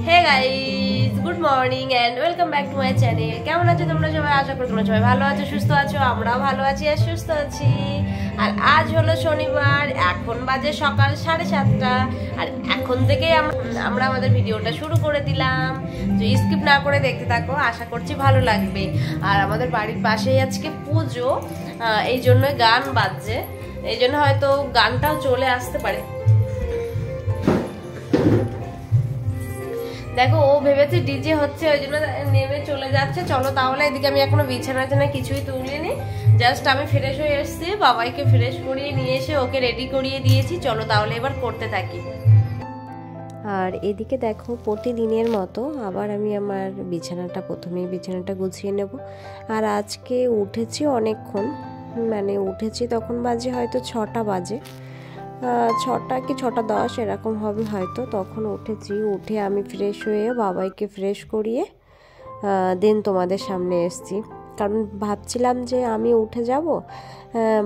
Hey guys, good morning and welcome back to my channel. কেমন আছো তোমরা সবাই? আশা করি তোমরা সবাই ভালো আছো, সুস্থ আছো। আমরাও ভালো আছি আর সুস্থ আছি। আর আজ হলো শনিবার, এখন বাজে সকাল 7:30। আর এখন থেকেই আমরা আমাদের ভিডিওটা শুরু করে দিলাম। তো স্কিপ না করে দেখতে থাকো, আশা করছি ভালো লাগবে। আর আমাদের বাড়ির পাশেই আজকে পুজো, এই জন্য গান বাজছে, এই জন্য হয়তো গানটাও চলে আসতে পারে। দেখো, ও ভেবেছে ডিজে হচ্ছে, ওই জন্য নেমে চলে যাচ্ছে। চলো তাহলে, এদিকে আমি এখনো বিছানা কিছুই তুলিনি, জাস্ট আমি ফ্রেশ হয়ে এসেছি, বাবাইকে ফ্রেশ করিয়ে নিয়ে এসে ওকে রেডি করিয়ে দিয়েছি। চলো তাহলে এবার করতে থাকি। আর এদিকে দেখো, প্রতিদিনের মতো আবার আমি আমার প্রথমেই বিছানাটা গুছিয়ে নেব। আর আজকে উঠেছি অনেকক্ষণ, মানে উঠেছি তখন বাজে হয়তো 6টা বাজে, 6টা কি 6:10 এরকম হবে হয়তো। তখন উঠেছি, উঠে আমি ফ্রেশ হয়ে বাবাইকে ফ্রেশ করিয়ে দেন তোমাদের সামনে এসেছি। কারণ ভাবছিলাম যে আমি উঠে যাব,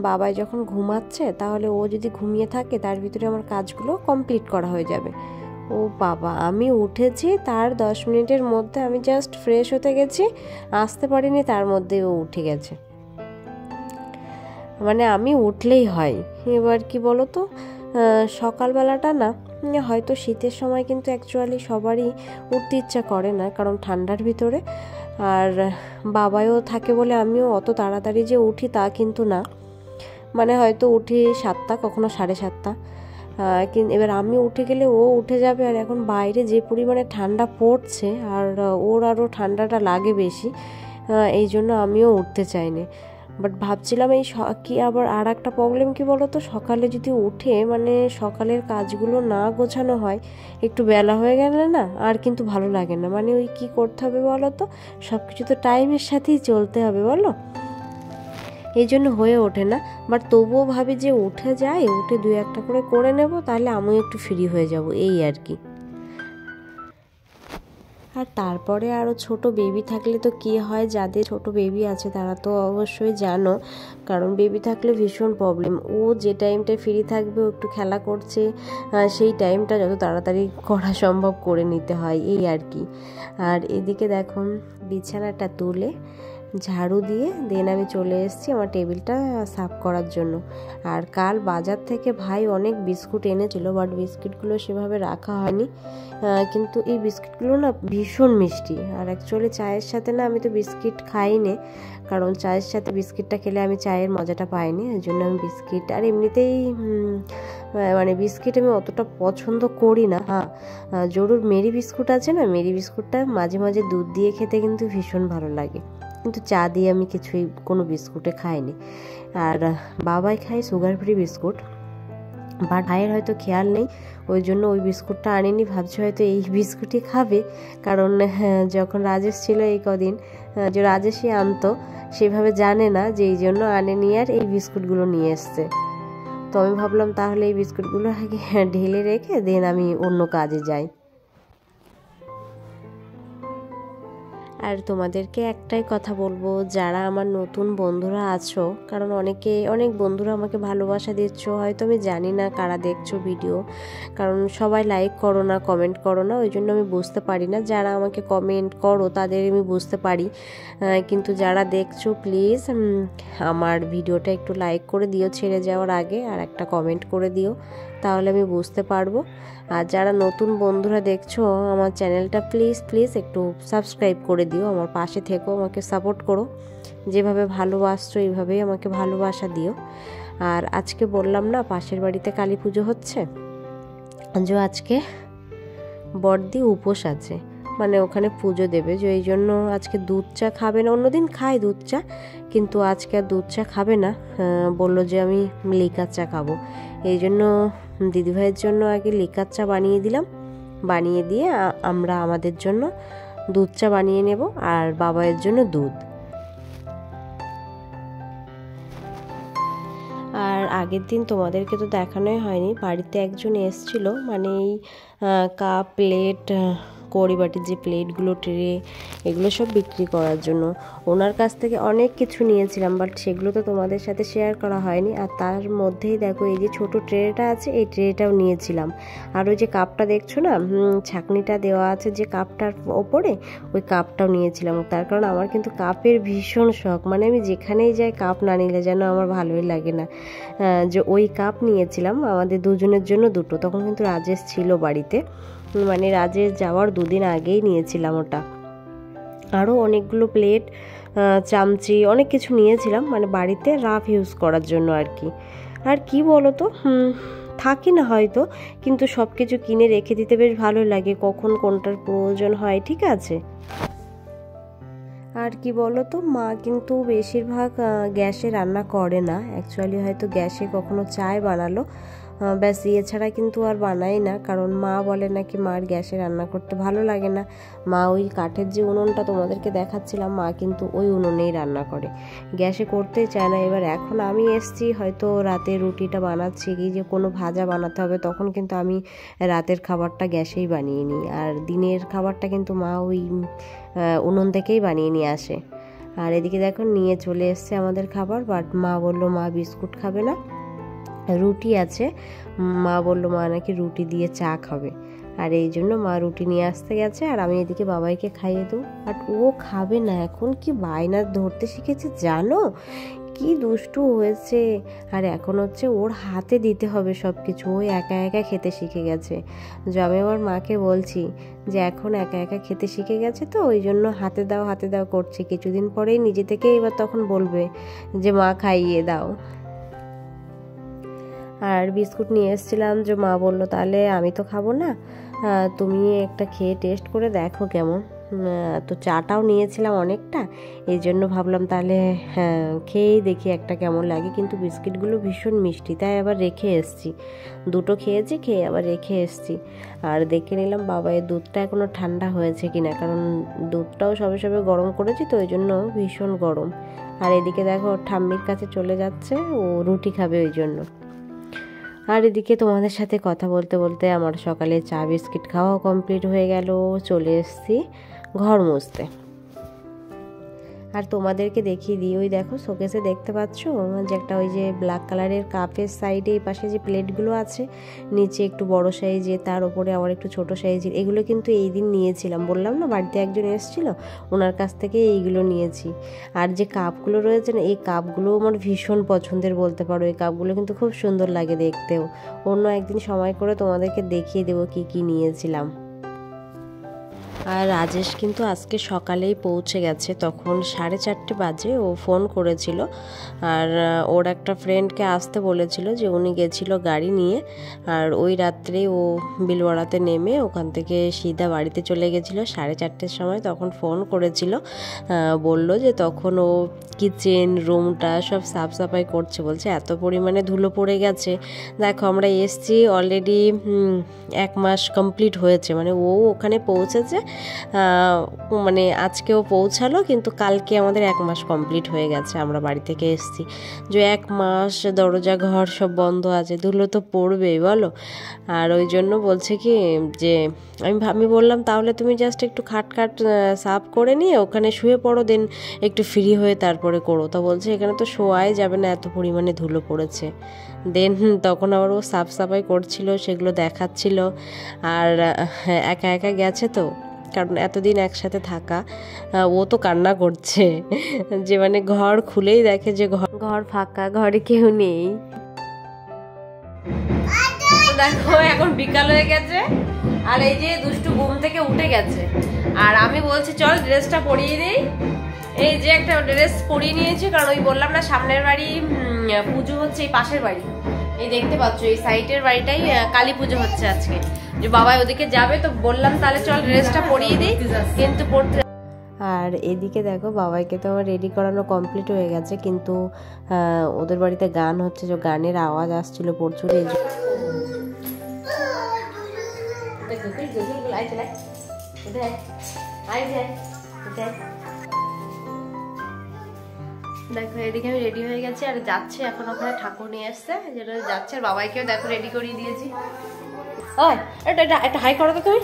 বাবাই যখন ঘুমাচ্ছে তাহলে ও যদি ঘুমিয়ে থাকে তার ভিতরে আমার কাজগুলো কমপ্লিট করা হয়ে যাবে। ও বাবা, আমি উঠেছি তার 10 মিনিটের মধ্যে আমি জাস্ট ফ্রেশ হতে গেছি, আসতে পারিনি, তার মধ্যে ও উঠে গেছে। মানে আমি উঠলেই হয়। এবার কি বলো তো, সকালবেলাটা না, হয়তো শীতের সময় কিন্তু অ্যাকচুয়ালি সবারই উঠতে ইচ্ছা করে না, কারণ ঠান্ডার ভিতরে। আর বাবাও থাকে বলে আমিও অত তাড়াতাড়ি যে উঠি তা কিন্তু না, মানে হয়তো উঠি 7টা, কখনো 7:30। কিন্তু এবার আমি উঠে গেলে ও উঠে যাবে। আর এখন বাইরে যে পরিমাণে ঠান্ডা পড়ছে, আর ওর আরও ঠান্ডাটা লাগে বেশি, এই জন্য আমিও উঠতে চাইনি। বাট ভাবছিলাম কি আবার আর একটা প্রবলেম কি বলো তো, সকালে যদি উঠে মানে সকালের কাজগুলো না গোছানো হয়, একটু বেলা হয়ে গেলে না আর কিন্তু ভালো লাগে না। মানে ওই কি করতে হবে বলো তো, সব কিছু তো টাইমের সাথেই চলতে হবে বলো, এই জন্য হয়ে ওঠে না। বাট তবুও ভাবি যে উঠে যাই, উঠে 2-1টা করে নেব, তাহলে আমিও একটু ফ্রি হয়ে যাব, এই আর কি। আর তারপরে আরও ছোট বেবি থাকলে তো কি হয়, যাদের ছোট বেবি আছে তারা তো অবশ্যই জানো, কারণ বেবি থাকলে ভীষণ প্রবলেম। ও যে টাইমটায় ফ্রি থাকবে, ও একটু খেলা করছে, সেই টাইমটা যত তাড়াতাড়ি করা সম্ভব করে নিতে হয়, এই আর কি। আর এদিকে দেখো, বিছানাটা তুলে ঝাড়ু দিয়ে দেন আমি চলে এসেছি আমার টেবিলটা সাফ করার জন্য। আর কাল বাজার থেকে ভাই অনেক বিস্কুট এনেছিল, বাট বিস্কিটগুলো সেভাবে রাখা হয়নি। কিন্তু এই বিস্কিটগুলো না ভীষণ মিষ্টি। আর অ্যাকচুয়ালি চায়ের সাথে না, আমি তো বিস্কিট খাই না, কারণ চায়ের সাথে বিস্কিটটা খেলে আমি চায়ের মজাটা পাইনি, ওই জন্য আমি বিস্কিট আর এমনিতেই মানে বিস্কিট আমি অতটা পছন্দ করি না। হ্যাঁ, জরুর মেরি বিস্কুট আছে না, মেরি বিস্কুটটা মাঝে মাঝে দুধ দিয়ে খেতে কিন্তু ভীষণ ভালো লাগে, কিন্তু চা দিয়ে আমি কোনো বিস্কুটে খাইনি। আর বাবাই খায় সুগার ফ্রি বিস্কুট, বাট ভাইয়ের হয়তো খেয়াল নেই, ওই জন্য ওই বিস্কুটটা আনেনি, ভাবছি হয়তো এই বিস্কুটই খাবে। কারণ যখন রাজেশ ছিল এই কদিন, যে রাজেশই আনতো, সেভাবে জানে না, যে এই জন্য আনেনি আর এই বিস্কুটগুলো নিয়ে এসছে। তো আমি ভাবলাম তাহলে এই বিস্কুটগুলো আগে ঢেলে রেখে দেন আমি অন্য কাজে যাই। আর তোমাদেরকে একটাই কথা বলবো, যারা আমার নতুন বন্ধুরা আছো, কারণ অনেক বন্ধুরা আমাকে ভালোবাসা দিচ্ছ, হয়তো আমি জানি না কারা দেখছো ভিডিও, কারণ সবাই লাইক করো না, কমেন্ট করো না, ওই জন্য আমি বুঝতে পারি না। যারা আমাকে কমেন্ট করো তাদের আমি বুঝতে পারি, কিন্তু যারা দেখছো প্লিজ আমার ভিডিওটা একটু লাইক করে দিও ছেড়ে যাওয়ার আগে, আর একটা কমেন্ট করে দিও, তাহলে আমি বুঝতে পারবো। আর যারা নতুন বন্ধুরা দেখছো আমার চ্যানেলটা, প্লিজ একটু সাবস্ক্রাইব করে দিও, আমার পাশে থেকো, আমাকে সাপোর্ট করো, যেভাবে ভালোবাসছো এইভাবেই আমাকে ভালোবাসা দিও। আর আজকে বললাম না পাশের বাড়িতে কালী পুজো হচ্ছে, যে আজকে বড়দি উপোস আছে, মানে ওখানে পুজো দেবে, যে এই জন্য আজকে দুধ চা খাবে না। অন্যদিন খাই দুধ চা, কিন্তু আজকে আর দুধ চা খাবে না, বললো যে আমি লিকার চা খাবো। এই জন্য দিদিভাইয়ের জন্য আগে লিকার চা বানিয়ে দিলাম, বানিয়ে দিয়ে আমরা আমাদের জন্য দুধ চা বানিয়ে নেব, আর বাবাইয়ের জন্য দুধ। আর আগের দিন তোমাদেরকে তো দেখানোই হয়নি, বাড়িতে একজন এসছিল, মানে এই কাপ প্লেট পরিবাটির যে প্লেটগুলো, ট্রে, এগুলো সব বিক্রি করার জন্য। ওনার কাছ থেকে অনেক কিছু নিয়েছিলাম, বাট সেগুলো তো তোমাদের সাথে শেয়ার করা হয়নি। আর তার মধ্যেই দেখো এই যে ছোট ট্রেটা আছে, এই ট্রেটাও নিয়েছিলাম। আর ওই যে কাপটা দেখছো না, ছাঁকনিটা দেওয়া আছে যে কাপটার ওপরে, ওই কাপটাও নিয়েছিলাম। তার কারণ আমার কিন্তু কাপের ভীষণ শখ, মানে আমি যেখানেই যাই কাপ না নিলে যেন আমার ভালোই লাগে না। যে ওই কাপ নিয়েছিলাম আমাদের দুজনের জন্য দুটো। তখন কিন্তু রাজেশ ছিল বাড়িতে, মানে রাজেশ যাওয়ার 2 দিন আগেই নিয়েছিলাম ওটা। আরও অনেকগুলো প্লেট, চামচি, অনেক কিছু নিয়েছিলাম, মানে বাড়িতে রাফ ইউজ করার জন্য আর কি। আর কি বলো তো, থাকি না হয়তো, কিন্তু সব কিছু কিনে রেখে দিতে বেশ ভালো লাগে, কখন কোনটার প্রয়োজন হয়। ঠিক আছে। আর কি বলো তো, মা কিন্তু বেশিরভাগ গ্যাসে রান্না করে না। অ্যাকচুয়ালি হয়তো গ্যাসে কখনো চায় বানালো, ব্যাস এছাড়া কিন্তু আর বানাই না। কারণ মা বলে নাকি মার গ্যাসে রান্না করতে ভালো লাগে না। মা ওই কাঠের যে উনুনটা তোমাদেরকে দেখাচ্ছিলাম, মা কিন্তু ওই উনুনেই রান্না করে, গ্যাসে করতেই চায় না। এবার এখন আমি এসছি, হয়তো রাতে রুটিটা বানাচ্ছি কি যে কোনো ভাজা বানাতে হবে, তখন কিন্তু আমি রাতের খাবারটা গ্যাসেই বানিয়ে নিই। আর দিনের খাবারটা কিন্তু মা ওই উনুন থেকেই বানিয়ে নিয়ে আসে। আর এদিকে দেখো নিয়ে চলে এসছে আমাদের খাবার, বাট মা বললো মা বিস্কুট খাবে না, রুটি আছে। মা বললো মা নাকি রুটি দিয়ে চা খাবে, আর এই জন্য মা রুটি নিয়ে আসতে গেছে। আর আমি এদিকে বাবাইকে খাইয়ে দেবো, বাট ও খাবে না। এখন কি বায়না ধরতে শিখেছে জানো, কি দুষ্টু হয়েছে। আর এখন হচ্ছে ওর হাতে দিতে হবে সব কিছু, ওই একা একা খেতে শিখে গেছে। যে আমি আমার মাকে বলছি যে এখন একা একা খেতে শিখে গেছে, তো ওই জন্য হাতে দাও হাতে দাও করছে। কিছুদিন পরেই নিজে থেকে এবার তখন বলবে যে মা খাইয়ে দাও। আর বিস্কুট নিয়ে এসেছিলাম, যে মা বললো তাহলে আমি তো খাবো না, তুমি একটা খেয়ে টেস্ট করে দেখো কেমন। তো চাটাও নিয়েছিলাম অনেকটা, এই জন্য ভাবলাম তাহলে খেয়েই দেখি একটা কেমন লাগে। কিন্তু বিস্কিটগুলো ভীষণ মিষ্টি, তাই আবার রেখে এসছি। 2টো খেয়েছি, খেয়ে আবার রেখে এসছি। আর দেখে নিলাম বাবাইয়ের দুধটা এখনও ঠান্ডা হয়েছে কিনা, কারণ দুধটাও সবে সবে গরম করেছি, তো ওই জন্য ভীষণ গরম। আর এদিকে দেখো ঠাম্মির কাছে চলে যাচ্ছে, ও রুটি খাবে ওই জন্য। আর এদিকে তোমাদের সাথে কথা বলতে বলতে আমার সকালে চা বিস্কিট খাওয়া কমপ্লিট হয়ে গেল। চলে এসেছি ঘর মুছতে। আর তোমাদেরকে দেখিয়ে দিই, ওই দেখো শোকেসে দেখতে পাচ্ছ যে একটা ওই যে ব্ল্যাক কালারের কাপের সাইডে এই পাশে যে প্লেটগুলো আছে, নিচে একটু বড় সাইজে, তার উপরে আবার একটু ছোট সাইজের। এগুলো কিন্তু এই দিন নিয়েছিলাম, বললাম না বাড়িতে একজন এসেছিল, ওনার কাছ থেকে এইগুলো নিয়েছি। আর যে কাপগুলো রয়েছে না, এই কাপগুলো আমার ভীষণ পছন্দের বলতে পারো। এই কাপগুলো কিন্তু খুব সুন্দর লাগে দেখতেও। অন্য একদিন সময় করে তোমাদেরকে দেখিয়ে দেবো কি কি নিয়েছিলাম। আর রাজেশ কিন্তু আজকে সকালেই পৌঁছে গেছে, তখন 4:30 বাজে ও ফোন করেছিল। আর ওর একটা ফ্রেন্ডকে আসতে বলেছিল, যে উনি গেছিল গাড়ি নিয়ে। আর ওই রাত্রে ও বিলওয়াড়াতে নেমে ওখান থেকে সিধা বাড়িতে চলে গেছিলো 4:30টার সময়। তখন ফোন করেছিল, বলল যে তখন ও কিচেন রুমটা সব সাফ সাফাই করছে। বলছে এত পরিমাণে ধুলো পড়ে গেছে। দেখো আমরা এসছি অলরেডি 1 মাস কমপ্লিট হয়েছে, মানে ও ওখানে পৌঁছেছে, মানে আজকেও পৌঁছালো, কিন্তু কালকে আমাদের 1 মাস কমপ্লিট হয়ে গেছে আমরা বাড়ি থেকে এসেছি। যে 1 মাস দরজা ঘর সব বন্ধ আছে, ধুলো তো পড়বেই বলো। আর ওই জন্য বলছে কি যে আমি বললাম তাহলে তুমি জাস্ট একটু খাট সাফ করে নিয়ে ওখানে শুয়ে পড়ো, দেন একটু ফ্রি হয়ে তারপরে করো। তো বলছে এখানে তো শোয়াই যাবে না, এত পরিমাণে ধুলো পড়েছে। দেন তখন আবার ও সাফ সাফাই করছিল, সেগুলো দেখাচ্ছিল। আর একা একা গেছে তো, কারণ এতদিন একসাথে থাকা, ও তো কান্না করছে যে মানে ঘর খুলেই দেখে যে ঘর ফাঁকা, ঘরে কেউ নেই। দেখো এখন বিকাল হয়ে গেছে, আর এই যে দুষ্টু ঘুম থেকে উঠে গেছে। আর আমি বলছি চল ড্রেসটা পরিয়ে দিই। এই যে একটা ড্রেস পরিয়ে নিয়েছি, কারণ ওই বললাম না সামনের বাড়ি পুজো হচ্ছে, এই পাশের বাড়ি, এই দেখতে পাচ্ছ এই সাইডের বাড়িটাই কালী পুজো হচ্ছে আজকে। যে বাবাই ওদিকে যাবে, তো বললাম তাহলে চল ড্রেসটা পরিয়ে দিই, কিন্তু পড়তে। আর এদিকে দেখো বাবাইকে তো আমার রেডি করানো কমপ্লিট হয়ে গেছে, কিন্তু ওদের বাড়িতে গান হচ্ছে, যে গানের আওয়াজ আসছিল প্রচুর। দেখো এদিকে আমি রেডি হয়ে গেছি, আর যাচ্ছে এখন ওখানে ঠাকুর নিয়ে আসছে, যেটা যাচ্ছে। আর বাবাইকেও দেখো রেডি করিয়ে দিয়েছি। ওই এটা হাই করো তো তুমি,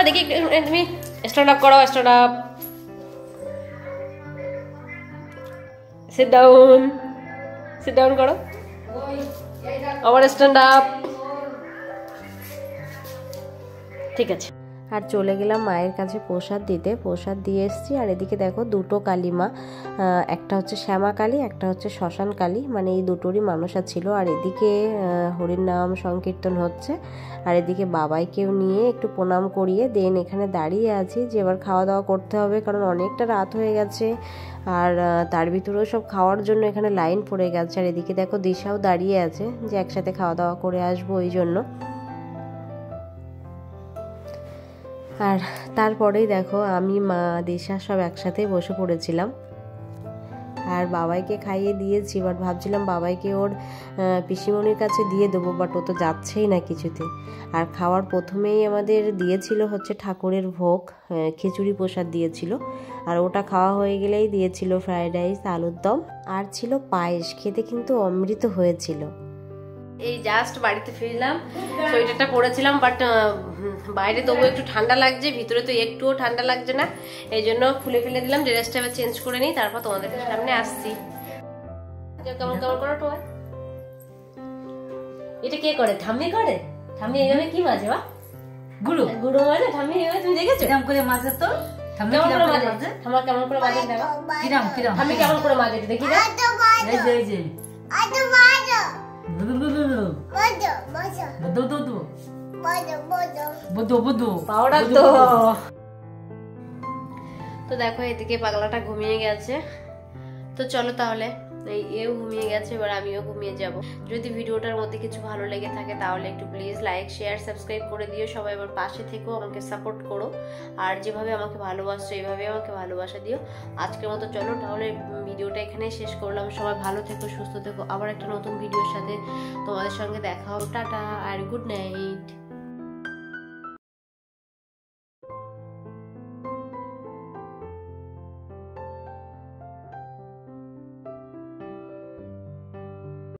দেখি তুমি স্ট্যান্ড আপ করো, স্ট্যান্ড আপ, সিট ডাউন করো, আবার স্ট্যান্ড আপ। ঠিক আছে। আর চলে গেলাম মায়ের কাছে প্রসাদ দিতে, প্রসাদ দিয়ে এসেছি। আর এদিকে দেখো দুটো কালীমা, একটা হচ্ছে শ্যামা কালী, একটা হচ্ছে শ্মশান কালী, মানে এই দুটোরই মানসা ছিল। আর এদিকে হরির নাম সংকীর্তন হচ্ছে, আর এদিকে বাবাইকেও নিয়ে একটু প্রণাম করিয়ে দেন এখানে দাঁড়িয়ে আছি যে এবার খাওয়া দাওয়া করতে হবে, কারণ অনেকটা রাত হয়ে গেছে। আর তার ভিতরেও সব খাওয়ার জন্য এখানে লাইন পড়ে গেছে। আর এদিকে দেখো দিশাও দাঁড়িয়ে আছে যে একসাথে খাওয়া দাওয়া করে আসবো ওই জন্য। আর তারপরেই দেখো আমি, মা, দিশা সব একসাথে বসে পড়েছিলাম। আর বাবাইকে খাইয়ে দিয়েছি, বাট ভাবছিলাম বাবাইকে ওর পিসিমণির কাছে দিয়ে দেবো, বাট ও তো যাচ্ছেই না কিছুতে। আর খাওয়ার প্রথমেই আমাদের দিয়েছিল হচ্ছে ঠাকুরের ভোগ, খিচুড়ি প্রসাদ দিয়েছিল। আর ওটা খাওয়া হয়ে গেলেই দিয়েছিল ফ্রায়েড রাইস, আলুর দম, আর ছিল পায়েস। খেতে কিন্তু অমৃত হয়েছিল। এই জাস্ট বাড়িতে ফিরলাম, সোয়েটারটা পরেছিলাম, বাট বাইরে তবু একটু ঠান্ডা লাগছে, ভিতরে তো একটুও ঠান্ডা লাগছে না, এই জন্য খুলে ফেলে দিলাম। ড্রেসটা এবার চেঞ্জ করে নিই, তারপর তোমাদের সামনে আসছি। কেমন কেমন করো তো, এটা কে করে? ঠাম্মি করে। ঠাম্মি এইভাবে কি মাঝে বা গুঁড়ো গুঁড়ো মানে ঠাম্মি এইভাবে, তুমি দেখেছো কেমন করে মাঝে? তো ঠাম্মি কেমন করে মাঝে? ঠাম্মা কেমন করে মাঝে দেখো, কিরাম কিরাম ঠাম্মি কেমন করে মাঝে দেখি না। এই যে এই যে তো দেখো এদিকে পাগলাটা ঘুমিয়ে গেছে। তো চলো তাহলে, এও ঘুমিয়ে গেছে, এবার আমিও ঘুমিয়ে যাব। যদি ভিডিওটার মধ্যে কিছু ভালো লেগে থাকে তাহলে একটু প্লিজ লাইক, শেয়ার, সাবস্ক্রাইব করে দিও। সবাই এবার পাশে থেকেও আমাকে সাপোর্ট করো, আর যেভাবে আমাকে ভালোবাসছো এইভাবে আমাকে ভালোবাসা দিও। আজকের মতো চলো তাহলে ভিডিওটা এখানেই শেষ করলাম। সবাই ভালো থেকো, সুস্থ থেকো, আবার একটা নতুন ভিডিওর সাথে তোমাদের সঙ্গে দেখা হবে। টাটা আর গুড নাইট।